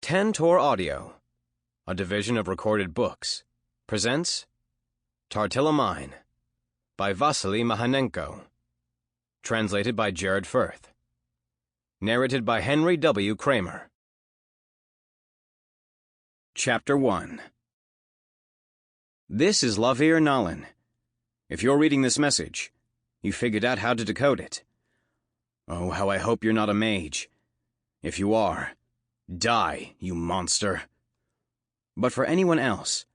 Tantor Audio, a division of Recorded Books, presents Tartila Mine by Vasily Mahanenko, translated by Jared Firth, narrated by Henry W. Kramer. Chapter 1. This is Lavir Nalin. If you're reading this message, you figured out how to decode it. Oh, how I hope you're not a mage. If you are, die, you monster. But for anyone else,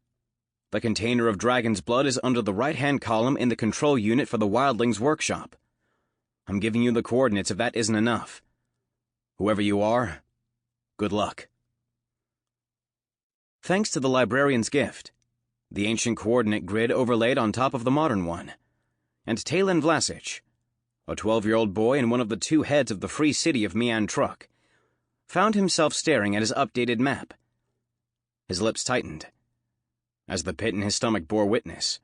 the container of dragon's blood is under the right-hand column in the control unit for the Wildlings workshop. I'm giving you the coordinates if that isn't enough. Whoever you are, good luck. Thanks to the librarian's gift, the ancient coordinate grid overlaid on top of the modern one, and Tailyn Vlashich, a 12-year-old boy and one of the two heads of the free city of Miantruk, found himself staring at his updated map. His lips tightened. As the pit in his stomach bore witness,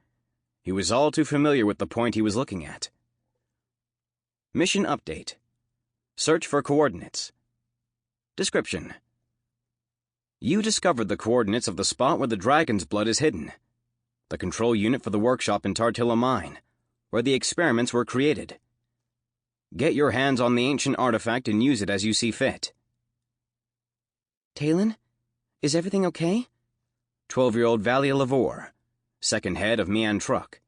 he was all too familiar with the point he was looking at. Mission update. Search for coordinates. Description. You discovered the coordinates of the spot where the dragon's blood is hidden, the control unit for the workshop in Tartila Mine, where the experiments were created. Get your hands on the ancient artifact and use it as you see fit. Tailyn, is everything okay? 12-year-old Valia Lavor, second head of Miantruk,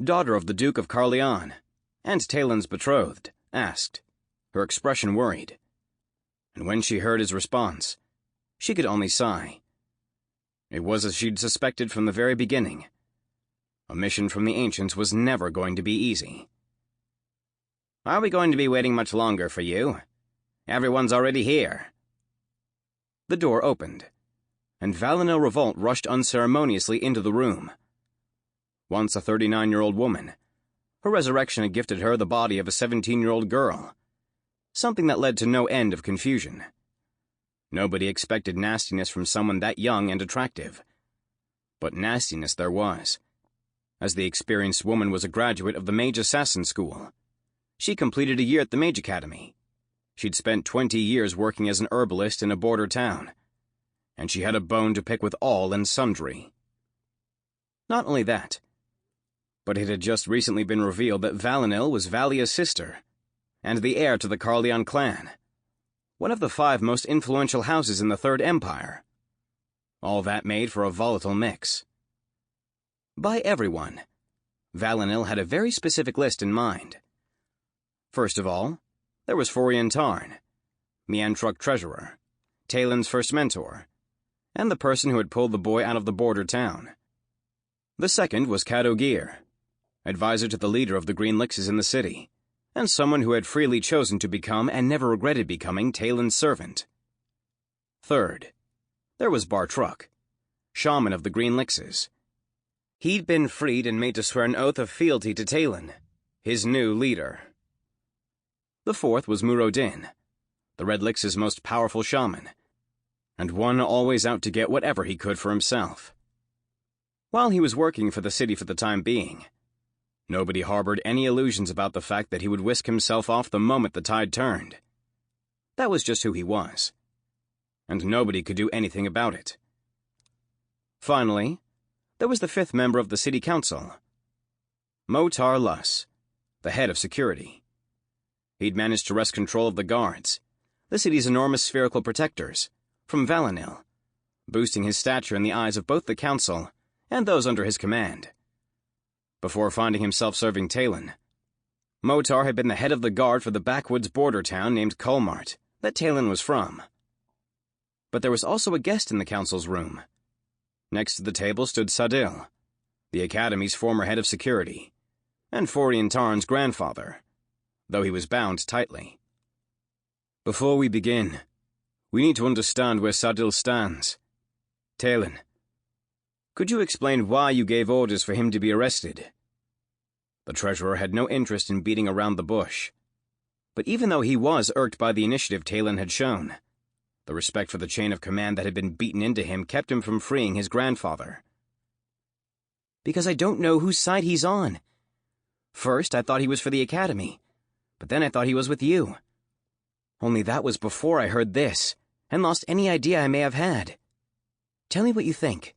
daughter of the Duke of Carleon, and Tailyn's betrothed, asked, her expression worried. And when she heard his response, she could only sigh. It was as she'd suspected from the very beginning. A mission from the ancients was never going to be easy. Are we going to be waiting much longer for you? Everyone's already here. The door opened, and Valinil Revolt rushed unceremoniously into the room. Once a 39-year-old woman, her resurrection had gifted her the body of a 17-year-old girl, something that led to no end of confusion. Nobody expected nastiness from someone that young and attractive. But nastiness there was, as the experienced woman was a graduate of the Mage Assassin School. She completed a year at the Mage Academy. She'd spent 20 years working as an herbalist in a border town, and she had a bone to pick with all and sundry. Not only that, but it had just recently been revealed that Valinil was Valia's sister, and the heir to the Carleon clan, one of the 5 most influential houses in the Third Empire. All that made for a volatile mix. By everyone, Valinil had a very specific list in mind. First of all, there was Forian Tarn, Miantruk treasurer, Tailyn's first mentor, and the person who had pulled the boy out of the border town. The second was Kadogir, advisor to the leader of the Green Lixes in the city, and someone who had freely chosen to become and never regretted becoming Tailyn's servant. Third, there was Bartruk, shaman of the Green Lixes. He'd been freed and made to swear an oath of fealty to Tailyn, his new leader. The fourth was Murodin, the Red Lix's most powerful shaman, and one always out to get whatever he could for himself. While he was working for the city for the time being, nobody harbored any illusions about the fact that he would whisk himself off the moment the tide turned. That was just who he was, and nobody could do anything about it. Finally, there was the 5th member of the city council, Motar Luss, the head of security. He'd managed to wrest control of the guards, the city's enormous spherical protectors, from Valinil, boosting his stature in the eyes of both the council and those under his command. Before finding himself serving Tailyn, Motar had been the head of the guard for the backwoods border town named Colmart that Tailyn was from. But there was also a guest in the council's room. Next to the table stood Sadil, the academy's former head of security, and Forian Tarn's grandfather, though he was bound tightly. Before we begin, we need to understand where Sadil stands. Tailyn, could you explain why you gave orders for him to be arrested? The treasurer had no interest in beating around the bush, but even though he was irked by the initiative Tailyn had shown, the respect for the chain of command that had been beaten into him kept him from freeing his grandfather. Because I don't know whose side he's on. First, I thought he was for the academy, but then I thought he was with you. Only that was before I heard this, and lost any idea I may have had. Tell me what you think."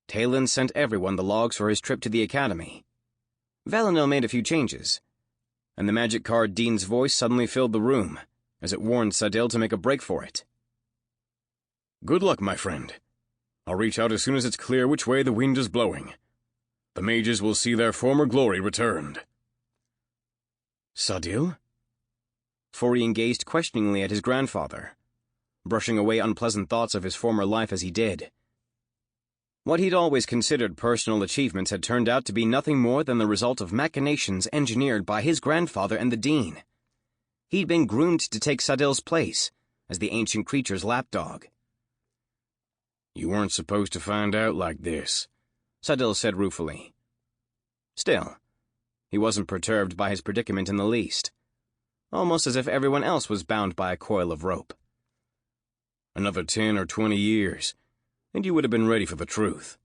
Tailyn sent everyone the logs for his trip to the academy. Valinil made a few changes, and the magic card Dean's voice suddenly filled the room as it warned Sadil to make a break for it. "Good luck, my friend. I'll reach out as soon as it's clear which way the wind is blowing. The mages will see their former glory returned." "Sadil?" Forian gazed questioningly at his grandfather, brushing away unpleasant thoughts of his former life as he did. What he'd always considered personal achievements had turned out to be nothing more than the result of machinations engineered by his grandfather and the Dean. He'd been groomed to take Sadil's place as the ancient creature's lapdog. "You weren't supposed to find out like this," Sadil said ruefully. Still, he wasn't perturbed by his predicament in the least, almost as if everyone else was bound by a coil of rope. "Another 10 or 20 years, and you would have been ready for the truth.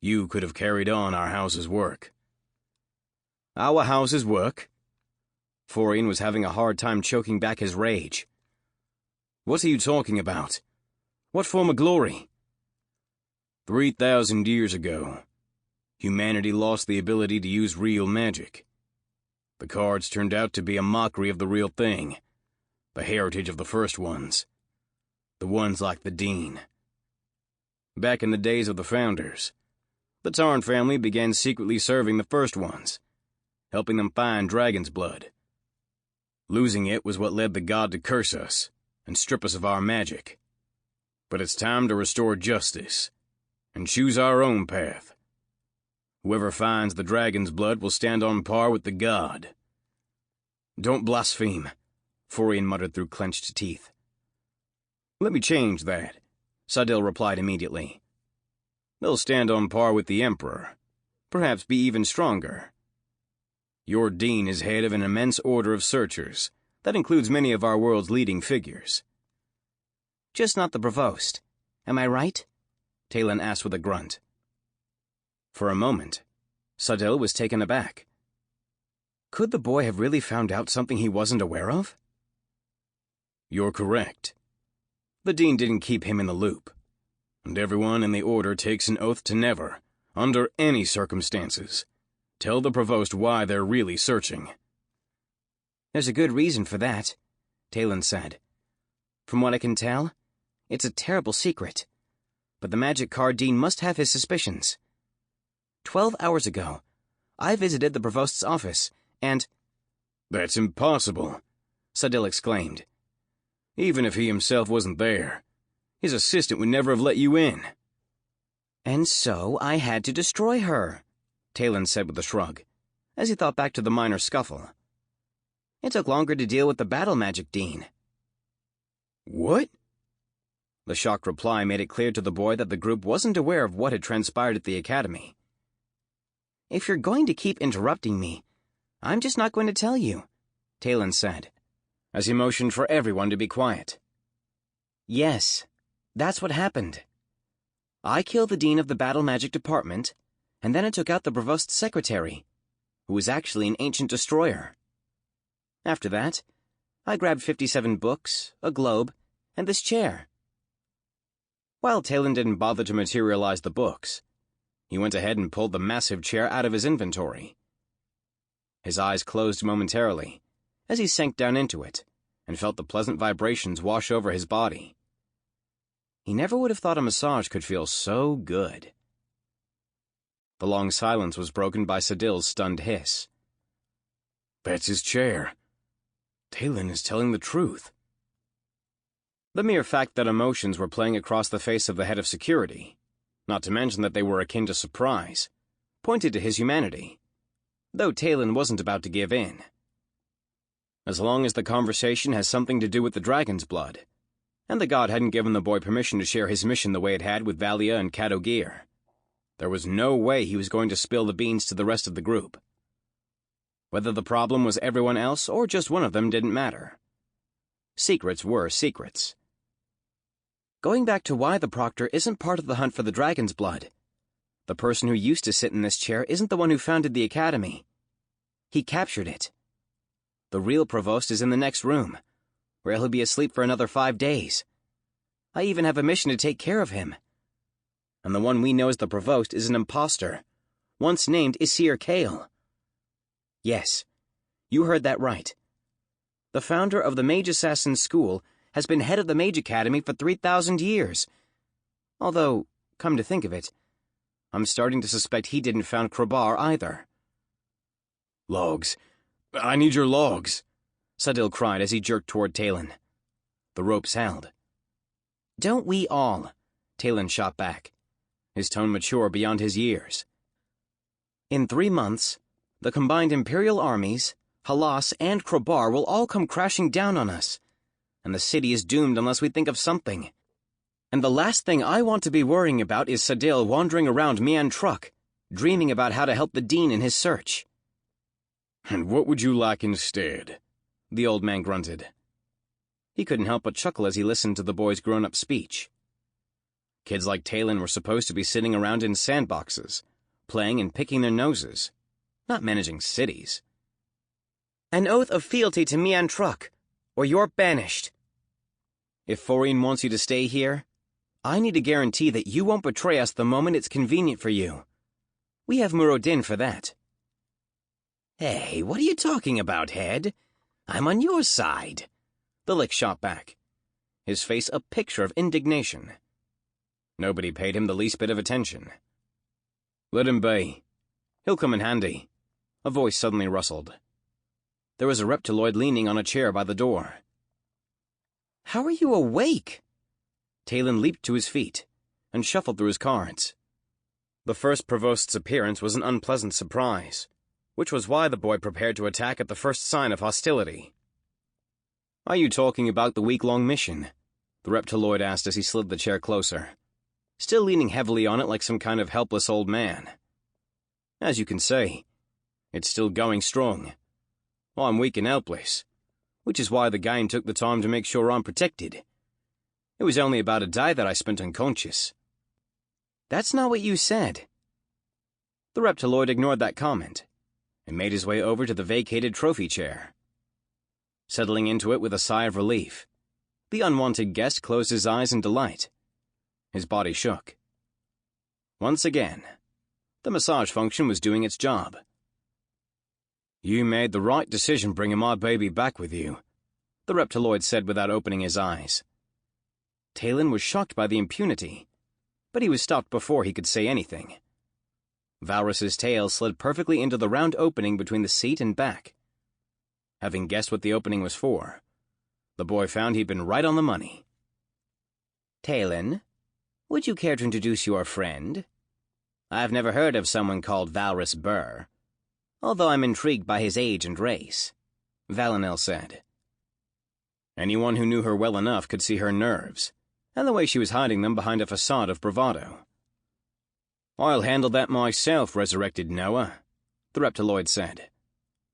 You could have carried on our house's work." "Our house's work?" Forian was having a hard time choking back his rage. "What are you talking about? What former glory?" 3,000 years ago, humanity lost the ability to use real magic. The cards turned out to be a mockery of the real thing, the heritage of the first ones, the ones like the Dean. Back in the days of the Founders, the Tarn family began secretly serving the first ones, helping them find dragon's blood. Losing it was what led the god to curse us and strip us of our magic. But it's time to restore justice and choose our own path. Whoever finds the dragon's blood will stand on par with the god." "Don't blaspheme," Forian muttered through clenched teeth. "Let me change that," Sadil replied immediately. "They'll stand on par with the Emperor, perhaps be even stronger. Your Dean is head of an immense order of searchers that includes many of our world's leading figures." "Just not the Provost. Am I right?" Tailyn asked with a grunt. For a moment, Sadil was taken aback. Could the boy have really found out something he wasn't aware of? "You're correct. The Dean didn't keep him in the loop, and everyone in the Order takes an oath to never, under any circumstances, tell the Provost why they're really searching." "There's a good reason for that," Tailyn said. "From what I can tell, it's a terrible secret, but the magic card Dean must have his suspicions. 12 hours ago, I visited the Provost's office, and—" "That's impossible," Sadil exclaimed. "Even if he himself wasn't there, his assistant would never have let you in." "And so I had to destroy her," Tailyn said with a shrug, as he thought back to the minor scuffle. "It took longer to deal with the battle magic Dean." "What?" The shocked reply made it clear to the boy that the group wasn't aware of what had transpired at the academy. "If you're going to keep interrupting me, I'm just not going to tell you," Tailyn said, as he motioned for everyone to be quiet. "Yes, that's what happened. I killed the Dean of the Battle Magic Department, and then I took out the Provost's secretary, who was actually an ancient destroyer. After that, I grabbed 57 books, a globe, and this chair." While Tailyn didn't bother to materialize the books, he went ahead and pulled the massive chair out of his inventory. His eyes closed momentarily as he sank down into it and felt the pleasant vibrations wash over his body. He never would have thought a massage could feel so good. The long silence was broken by Sadil's stunned hiss. "That's his chair. Tailyn is telling the truth." The mere fact that emotions were playing across the face of the head of security, not to mention that they were akin to surprise, pointed to his humanity, though Tailyn wasn't about to give in. As long as the conversation has something to do with the dragon's blood, and the god hadn't given the boy permission to share his mission the way it had with Valia and Kadogir, there was no way he was going to spill the beans to the rest of the group. Whether the problem was everyone else or just one of them didn't matter. Secrets were secrets. Going back to why the proctor isn't part of the hunt for the dragon's blood, the person who used to sit in this chair isn't the one who founded the academy. He captured it. The real provost is in the next room, where he'll be asleep for another 5 days. I even have a mission to take care of him. And the one we know as the Provost is an imposter, once named Isir Kale. Yes, you heard that right. The founder of the Mage Assassin School has been head of the Mage Academy for 3,000 years. Although, come to think of it, I'm starting to suspect he didn't found Krabar either. Logs. I need your logs, Sadil cried as he jerked toward Tailyn. The ropes held. Don't we all? Tailyn shot back, his tone mature beyond his years. In 3 months, the combined Imperial armies, Halas, and Krabar will all come crashing down on us, and the city is doomed unless we think of something. And the last thing I want to be worrying about is Sadil wandering around Mian Truck, dreaming about how to help the Dean in his search. And what would you like instead? The old man grunted. He couldn't help but chuckle as he listened to the boy's grown-up speech. Kids like Tailyn were supposed to be sitting around in sandboxes, playing and picking their noses, not managing cities. An oath of fealty to Mian Truck, or you're banished. If Foreen wants you to stay here, I need a guarantee that you won't betray us the moment it's convenient for you. We have Murodin for that. Hey, what are you talking about, Head? I'm on your side. The Lick shot back, his face a picture of indignation. Nobody paid him the least bit of attention. Let him be. He'll come in handy. A voice suddenly rustled. There was a reptiloid leaning on a chair by the door. How are you awake? Tailyn leaped to his feet and shuffled through his cards. The first Provost's appearance was an unpleasant surprise, which was why the boy prepared to attack at the first sign of hostility. Are you talking about the week-long mission? The reptiloid asked as he slid the chair closer, still leaning heavily on it like some kind of helpless old man. As you can see, it's still going strong. I'm weak and helpless, which is why the game took the time to make sure I'm protected. It was only about a day that I spent unconscious. That's not what you said. The reptiloid ignored that comment and made his way over to the vacated trophy chair. Settling into it with a sigh of relief, the unwanted guest closed his eyes in delight. His body shook. Once again, the massage function was doing its job. You made the right decision bringing my baby back with you, the reptiloid said without opening his eyes. Tailyn was shocked by the impunity, but he was stopped before he could say anything. Valrus's tail slid perfectly into the round opening between the seat and back. Having guessed what the opening was for, the boy found he'd been right on the money. Tailyn, would you care to introduce your friend? I've never heard of someone called Valrus Burr, although I'm intrigued by his age and race, Valinel said. Anyone who knew her well enough could see her nerves, and the way she was hiding them behind a facade of bravado. I'll handle that myself, resurrected Noah, the reptiloid said,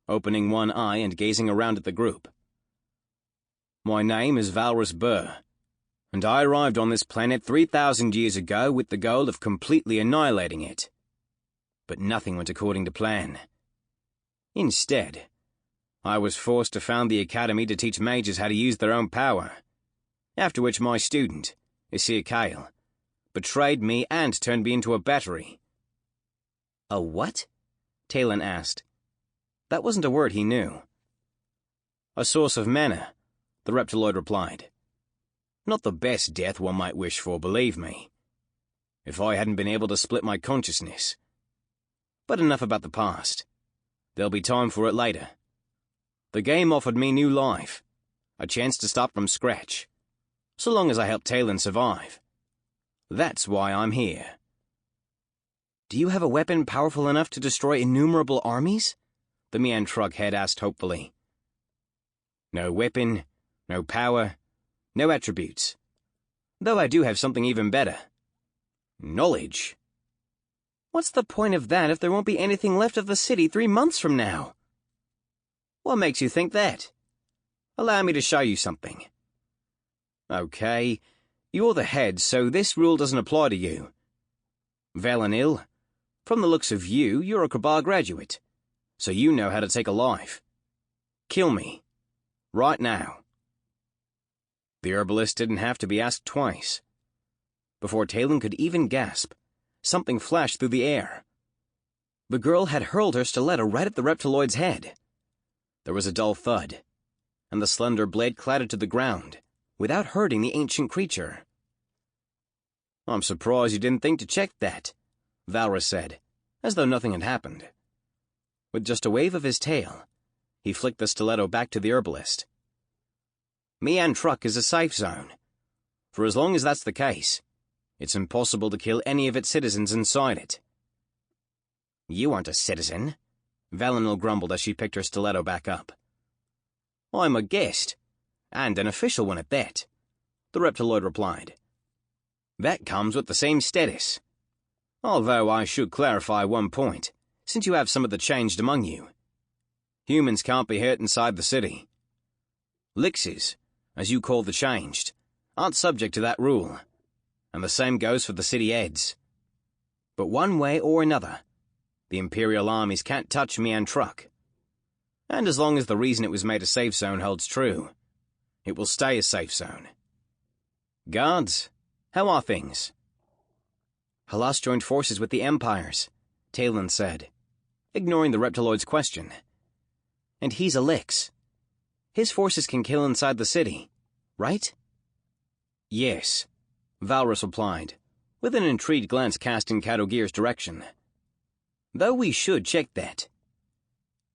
opening one eye and gazing around at the group. My name is Valrus Burr, and I arrived on this planet 3,000 years ago with the goal of completely annihilating it. But nothing went according to plan. Instead, I was forced to found the academy to teach mages how to use their own power, after which my student, Isir Kale, betrayed me and turned me into a battery. A what? Tailyn asked. That wasn't a word he knew. A source of mana, the reptiloid replied. Not the best death one might wish for, believe me, if I hadn't been able to split my consciousness. But enough about the past. There'll be time for it later. The game offered me new life, a chance to start from scratch, so long as I help Tailyn survive. That's why I'm here. Do you have a weapon powerful enough to destroy innumerable armies? The Mian Truck head asked hopefully. No weapon, no power, no attributes. Though I do have something even better. Knowledge. What's the point of that if there won't be anything left of the city 3 months from now? What makes you think that? Allow me to show you something. Okay, you're the head, so this rule doesn't apply to you. Valinil, from the looks of you, you're a Krabar graduate, so you know how to take a life. Kill me. Right now. The herbalist didn't have to be asked twice. Before Tailyn could even gasp, something flashed through the air. The girl had hurled her stiletto right at the reptiloid's head. There was a dull thud, and the slender blade clattered to the ground, without hurting the ancient creature. "I'm surprised you didn't think to check that," Valrus said, as though nothing had happened. With just a wave of his tail, he flicked the stiletto back to the herbalist. "Mian Truck is a safe zone. For as long as that's the case, it's impossible to kill any of its citizens inside it." "You aren't a citizen," Valinor grumbled as she picked her stiletto back up. "I'm a guest, and an official one at that," the reptiloid replied. "That comes with the same status. Although I should clarify one point, since you have some of the changed among you. Humans can't be hurt inside the city. Lixes, as you call the changed, aren't subject to that rule, and the same goes for the city heads. But one way or another, the Imperial armies can't touch Mian Truck. And as long as the reason it was made a safe zone holds true, it will stay a safe zone. Guards, how are things?" "Halas joined forces with the Empires," Tailyn said, ignoring the reptiloid's question. "And he's a Lix. His forces can kill inside the city, right?" "Yes," Valrus replied, with an intrigued glance cast in Cadogir's direction. "Though we should check that.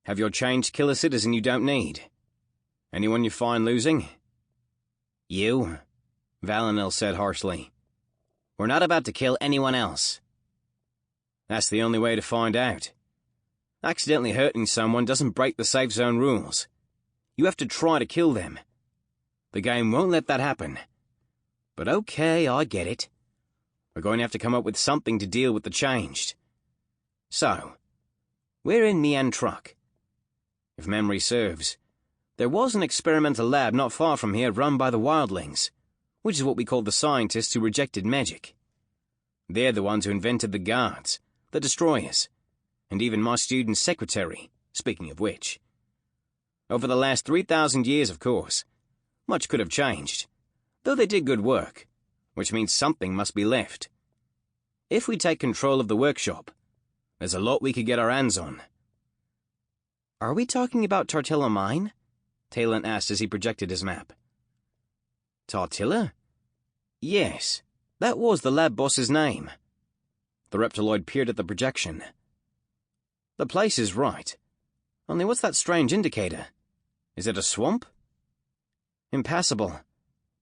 Have your changed kill a citizen you don't need? Anyone you find losing?" "You," Valinor said harshly. "We're not about to kill anyone else." "That's the only way to find out. Accidentally hurting someone doesn't break the safe zone rules. You have to try to kill them. The game won't let that happen. But okay, I get it. We're going to have to come up with something to deal with the changed. So, we're in Mian Truck. If memory serves, there was an experimental lab not far from here run by the wildlings, which is what we call the scientists who rejected magic. They're the ones who invented the guards, the destroyers, and even my student's secretary, speaking of which. Over the last 3,000 years, of course, much could have changed, though they did good work, which means something must be left. If we take control of the workshop, there's a lot we could get our hands on." "Are we talking about Tartila Mine?" Tailyn asked as he projected his map. "Tartila? Yes, that was the lab boss's name." The reptiloid peered at the projection. "The place is right. Only what's that strange indicator? Is it a swamp?" "Impassable.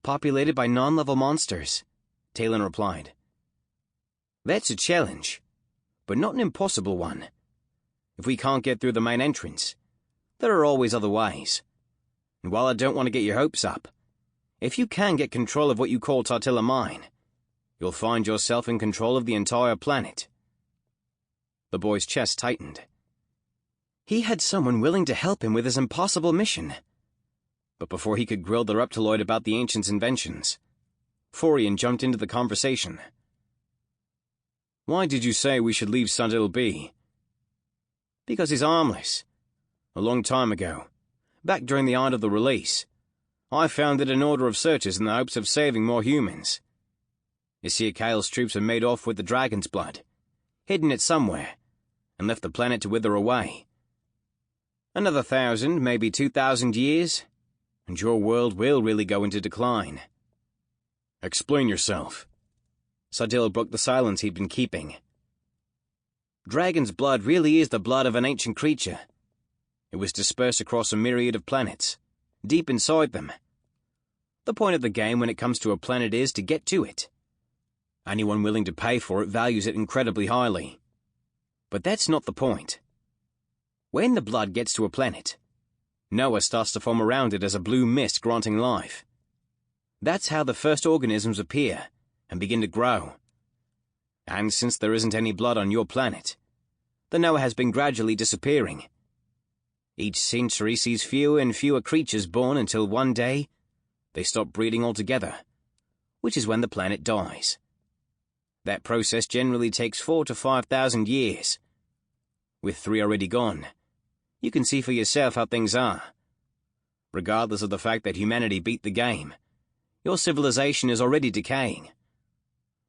Populated by non-level monsters," Tailyn replied. "That's a challenge, but not an impossible one. If we can't get through the main entrance, there are always other ways. And while I don't want to get your hopes up, if you can get control of what you call Tartila Mine, you'll find yourself in control of the entire planet." The boy's chest tightened. He had someone willing to help him with his impossible mission. But before he could grill the reptiloid about the ancient's inventions, Forian jumped into the conversation. "Why did you say we should leave Sundil be?" "Because he's harmless. A long time ago, back during the Art of the Release, I founded an order of searchers in the hopes of saving more humans. Isiakail's troops had made off with the dragon's blood, hidden it somewhere, and left the planet to wither away. Another 1,000, maybe 2,000 years, and your world will really go into decline." "Explain yourself." Sundil broke the silence he'd been keeping. "Dragon's blood really is the blood of an ancient creature. It was dispersed across a myriad of planets, deep inside them. The point of the game when it comes to a planet is to get to it. Anyone willing to pay for it values it incredibly highly. But that's not the point. When the blood gets to a planet, Noah starts to form around it as a blue mist granting life. That's how the first organisms appear and begin to grow. And since there isn't any blood on your planet, the Noah has been gradually disappearing. Each century sees fewer and fewer creatures born until one day they stop breeding altogether, which is when the planet dies. That process generally takes 4,000 to 5,000 years. With 3 already gone, you can see for yourself how things are. Regardless of the fact that humanity beat the game, Your civilization is already decaying.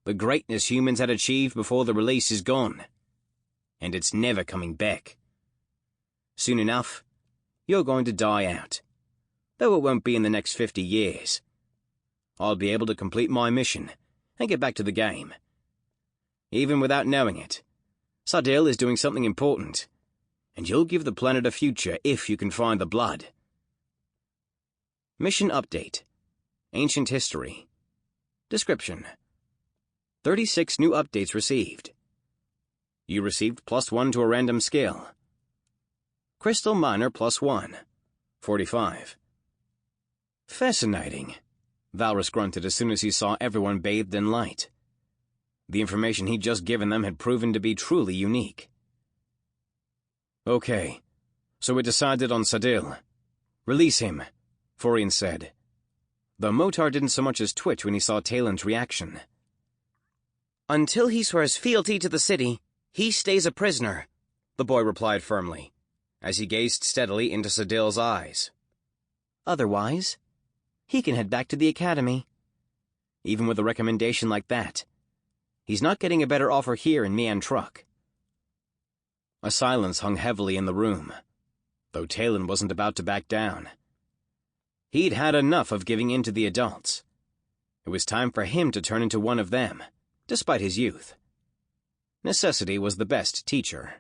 The greatness humans had achieved before the release is gone, and it's never coming back. Soon enough, you're going to die out, though it won't be in the next 50 years. I'll be able to complete my mission and get back to the game. Even without knowing it, Sadil is doing something important, and you'll give the planet a future if you can find the blood. Mission Update. Ancient History. Description. 36 new updates received. You received +1 to a random skill. Crystal Miner +1. 45. Fascinating, Valrus grunted as soon as he saw everyone bathed in light. The information he'd just given them had proven to be truly unique. Okay, so we decided on Sadil. Release him, Forian said, though Motar didn't so much as twitch when he saw Tailyn's reaction. Until he swears fealty to the city, he stays a prisoner, the boy replied firmly, as he gazed steadily into Sadil's eyes. Otherwise, he can head back to the academy. Even with a recommendation like that, he's not getting a better offer here in Mian-Truk. A silence hung heavily in the room, though Tailyn wasn't about to back down. He'd had enough of giving in to the adults. It was time for him to turn into one of them, despite his youth. Necessity was the best teacher.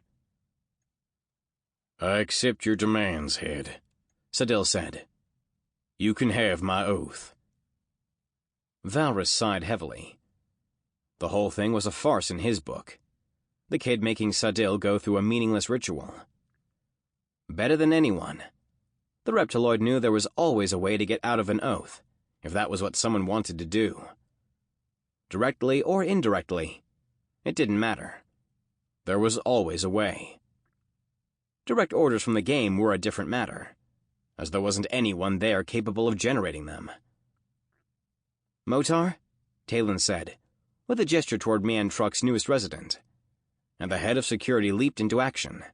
I accept your demands, Head, Sadil said. You can have my oath. Valrus sighed heavily. The whole thing was a farce in his book. The kid making Sadil go through a meaningless ritual. Better than anyone, the reptiloid knew there was always a way to get out of an oath, if that was what someone wanted to do. Directly or indirectly, it didn't matter. There was always a way. Direct orders from the game were a different matter, as there wasn't anyone there capable of generating them. Motar? Tailyn said, with a gesture toward Mian-Truk's newest resident, and the head of security leaped into action.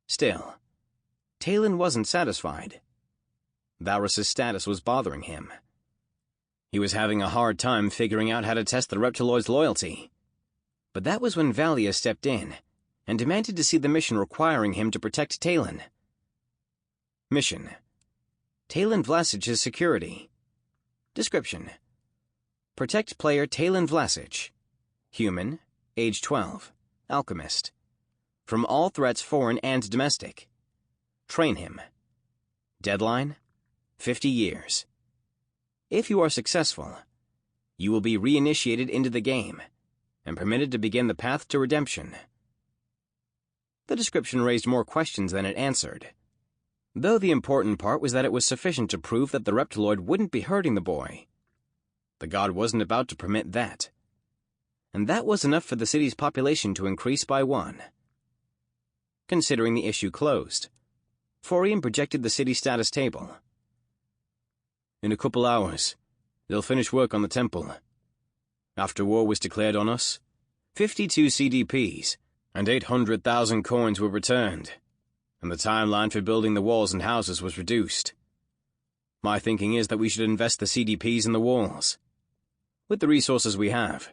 Still, Tailyn wasn't satisfied. Valrus's status was bothering him. He was having a hard time figuring out how to test the reptiloid's loyalty. But that was when Valia stepped in and demanded to see the mission requiring him to protect Tailyn. Mission: Tailyn Vlashich's security. Description: protect player Tailyn Vlashich. Human, age 12, alchemist. From all threats foreign and domestic. Train him. Deadline: 50 years. If you are successful, you will be reinitiated into the game and permitted to begin the path to redemption. The description raised more questions than it answered, though the important part was that it was sufficient to prove that the reptiloid wouldn't be hurting the boy. The god wasn't about to permit that, and that was enough for the city's population to increase by 1. Considering the issue closed, Forian projected the city status table. In a couple hours, they'll finish work on the temple. After war was declared on us, 52 CDPs and 800,000 coins were returned, and the timeline for building the walls and houses was reduced. My thinking is that we should invest the CDPs in the walls. With the resources we have,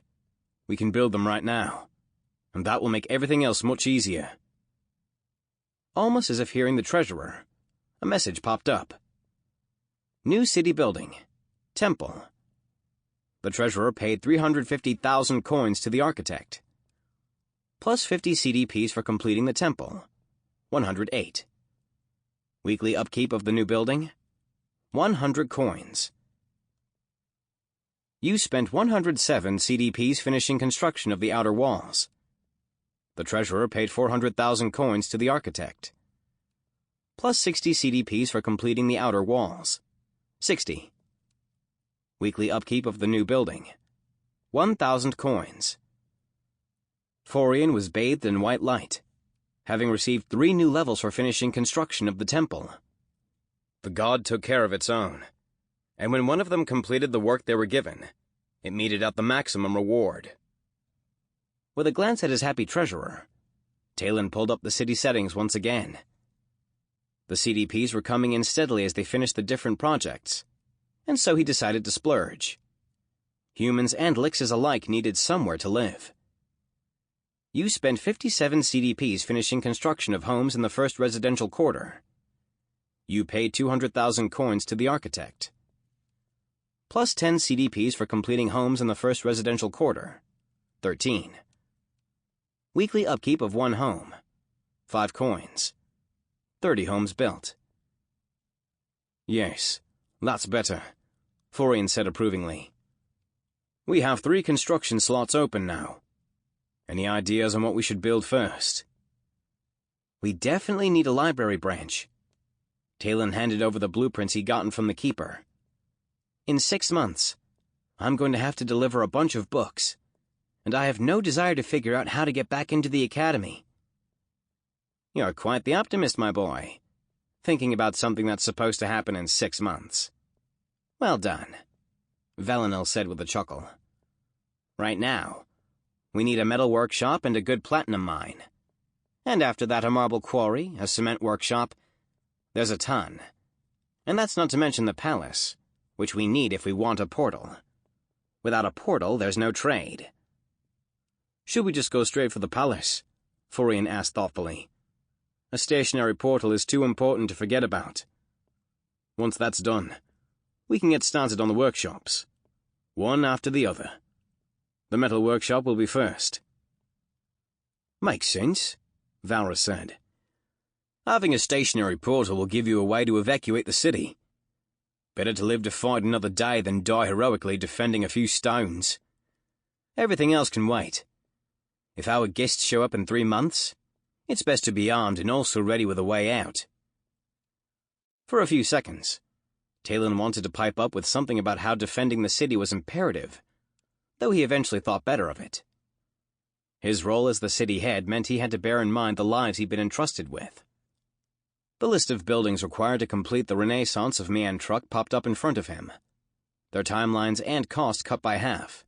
we can build them right now, and that will make everything else much easier. Almost as if hearing the treasurer, a message popped up. New city building. Temple. The treasurer paid 350,000 coins to the architect, plus 50 CDPs for completing the temple. 108. Weekly upkeep of the new building. 100 coins. You spent 107 CDPs finishing construction of the outer walls. The treasurer paid 400,000 coins to the architect, plus 60 CDPs for completing the outer walls. 60. Weekly upkeep of the new building. 1,000 coins. Forian was bathed in white light, having received 3 new levels for finishing construction of the temple. The god took care of its own, and when one of them completed the work they were given, it meted out the maximum reward. With a glance at his happy treasurer, Tailyn pulled up the city settings once again. The CDPs were coming in steadily as they finished the different projects, and so he decided to splurge. Humans and Lixes alike needed somewhere to live. You spent 57 CDPs finishing construction of homes in the first residential quarter. You paid 200,000 coins to the architect. Plus 10 CDPs for completing homes in the first residential quarter. 13. Weekly upkeep of 1 home. 5 coins. 30 homes built. Yes, that's better, Florian said approvingly. We have 3 construction slots open now. Any ideas on what we should build first? We definitely need a library branch. Tailyn handed over the blueprints he'd gotten from the keeper. In 6 months, I'm going to have to deliver a bunch of books, and I have no desire to figure out how to get back into the academy. You're quite the optimist, my boy, thinking about something that's supposed to happen in 6 months. Well done, Valinil said with a chuckle. Right now, we need a metal workshop and a good platinum mine. And after that, a marble quarry, a cement workshop. There's a ton. And that's not to mention the palace, which we need if we want a portal. Without a portal, there's no trade. Should we just go straight for the palace? Florian asked thoughtfully. A stationary portal is too important to forget about. Once that's done, we can get started on the workshops, one after the other. The metal workshop will be first. Makes sense, Valra said. Having a stationary portal will give you a way to evacuate the city. Better to live to fight another day than die heroically defending a few stones. Everything else can wait. If our guests show up in 3 months, it's best to be armed and also ready with a way out. For a few seconds, Tailyn wanted to pipe up with something about how defending the city was imperative, though he eventually thought better of it. His role as the city head meant he had to bear in mind the lives he'd been entrusted with. The list of buildings required to complete the Renaissance of Miantruk popped up in front of him, their timelines and cost cut by half.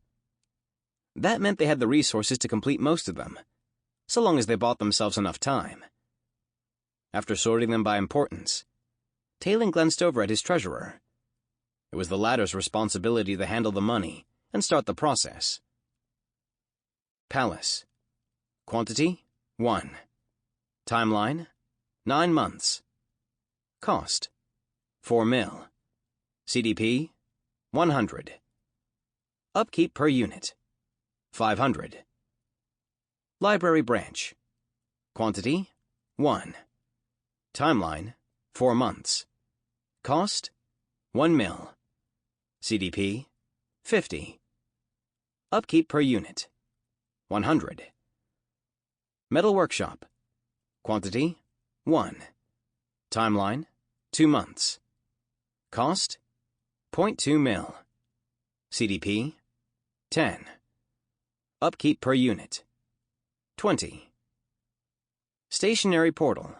That meant they had the resources to complete most of them, so long as they bought themselves enough time. After sorting them by importance, Tailyn glanced over at his treasurer. It was the latter's responsibility to handle the money and start the process. Palace. Quantity, 1. Timeline, 9 months. Cost, 4 mil. CDP, 100. Upkeep per unit, 500. Library branch. Quantity, 1. Timeline, 4 months. Cost, 1 mil. CDP, 50. Upkeep per unit, 100. Metal workshop. Quantity, 1. Timeline, 2 months. Cost, 0.2 mil. CDP, 10. Upkeep per unit, 20. Stationary portal.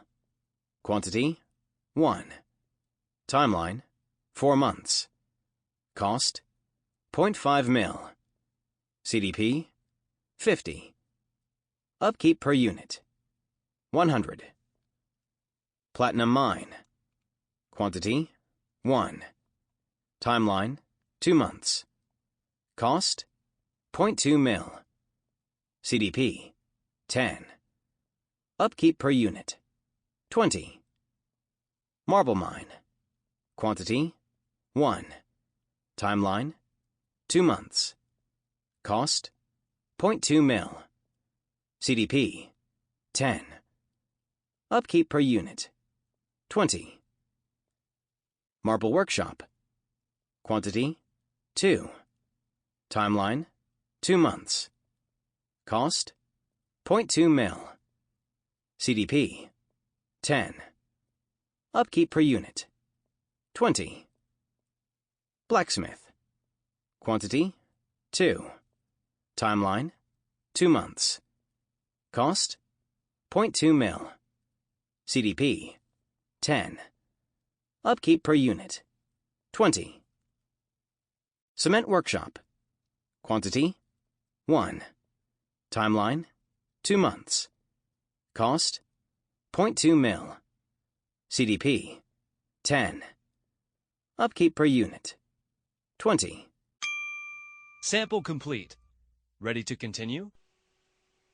Quantity, 1. Timeline, 4 months. Cost, 0.5 mil. CDP, 50. Upkeep per unit, 100. Platinum mine. Quantity, 1. Timeline, 2 months. Cost, 0.2 mil. CDP, 10. Upkeep per unit, 20. Marble mine. Quantity, 1. Timeline, 2 months. Cost, 0.2 mil. CDP, 10. Upkeep per unit, 20. Marble workshop. Quantity, 2. Timeline, 2 months. Cost, 0.2 mil. CDP, 10. Upkeep per unit, 20. Blacksmith. Quantity, 2. Timeline, 2 months. Cost, 0.2 mil. CDP, 10. Upkeep per unit, 20. Cement workshop. Quantity, 1. Timeline, 2 months. Cost, 0.2 mil. CDP, 10. Upkeep per unit, 20. Sample complete. Ready to continue?